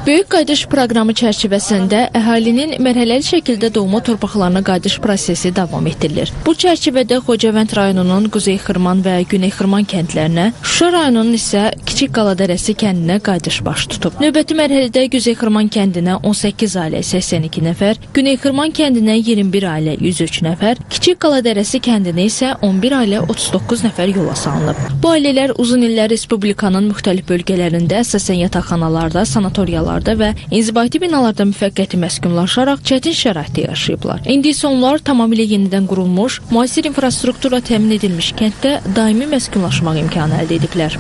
Böyük qayıdış proqramı çərçivəsində əhalinin mərhələli şəkildə doğma torpaqlarına qayıdış prosesi davam etdirilir. Bu çərçivədə Xocavənd rayonunun Quzey Xırman və Güney Xırman kəndlərinə, Şuşa rayonunun isə Kiçik Qaladərəsi kəndinə qayıdış baş tutub. Növbəti mərhələdə Quzey Xırman kəndinə 18 ailə 82 nəfər, Güney Xırman kəndinə 21 ailə 103 nəfər, Kiçik Qaladərəsi kəndinə isə 11 ailə 39 nəfər yola salınıb. Bu ailələr uzun illər Respublikanın müxtəlif bölgələrində, əsasən yataqxanalarda, sanatoriyalarda və inzibati binalarda müvəqqəti məskunlaşaraq çətin şəraitdə yaşayıblar. İndi isə onlar tamamilə yenidən qurulmuş, müasir infrastruktura təmin edilmiş kənddə daimi məskunlaşmaq imkanı əldə ediblər.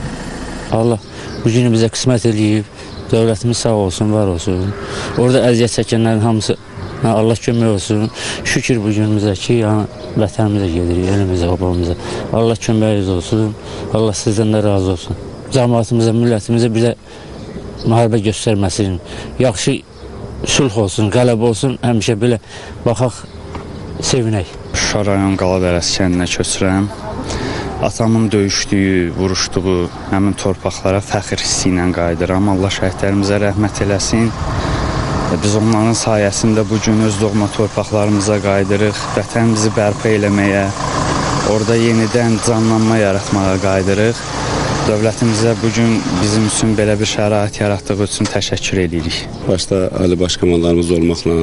Allah bu günü bizə qismət eləyib, dövlətimiz sağ olsun, var olsun. Orada əziyyət çəkənlərin hamısı Allah kömək olsun. Şükür bu günümüzə ki, vətənimizə gedirik, elimizə, babamıza. Allah köməyiniz olsun, Allah sizdən də razı olsun. Cəmaatımıza, millətimizə bir də müharibə göstərməsin, yaxşı sulh olsun, qələbə olsun, həmişə belə baxaq, sevinək. Şuşa rayon Qaladərəsi kəndinə köçürəm. Atamın döyüşdüyü, vuruşduğu həmin torpaqlara fəxr hissi ilə qayıdıram. Allah şəhidlərimizə rəhmət eləsin. Biz onların sayəsində bugün öz doğma torpaqlarımıza qayıdırıq, vətənimizi bərpa eləməyə, orada yenidən canlanma yaratmağa qayıdırıq. Dövlətimizə bugün bizim üçün belə bir şərait yaratdığı üçün təşəkkür edirik. Başda Ali Baş Komandanımız olmaqla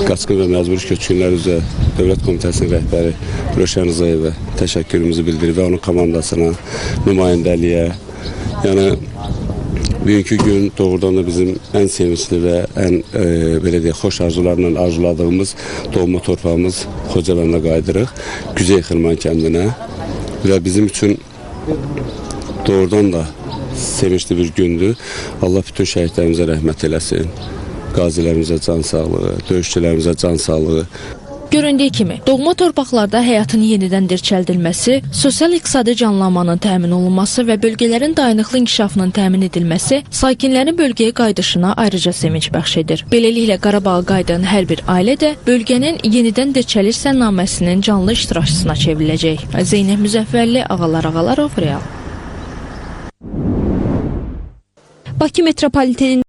Qaçqın və Məcburi Köçkünlər üzrə Dövlət Komitəsinin rəhbəri Rövşən Rızayevə təşəkkürümüzü bildirir və onun komandasına, nümayəndəliyə. Yəni, bugünkü gün doğrudan da bizim ən sevinçli və ən belə deyək, xoş arzularla arzuladığımız doğma torpağımız Xocavəndə qayıdırıq, Quzey Xırman kəndinə və bizim üçün doğrudan da sevinçli bir gündür. Allah bütün şəhidlərimizə rəhmət eləsin, qazilərimizə can sağlığı, döyüşçülərimizə can sağlığı. Göründüyü kimi, doğma torpaqlarda həyatın yenidən dirçəldilməsi, sosial-iqtisadi canlanmanın təmin olunması və bölgələrin dayanıqlı inkişafının təmin edilməsi sakinlərin bölgəyə qayıdışına ayrıca sevinç bəxş edir. Beləliklə, Qarabağa qayıdan hər bir ailə də bölgənin yenidən dirçəlir sənnaməsinin canlı iştirakçısına çevriləcək. Zeynəb Müzəffərli, Ağalar Ağalarov, Real. Bakı metropolitenin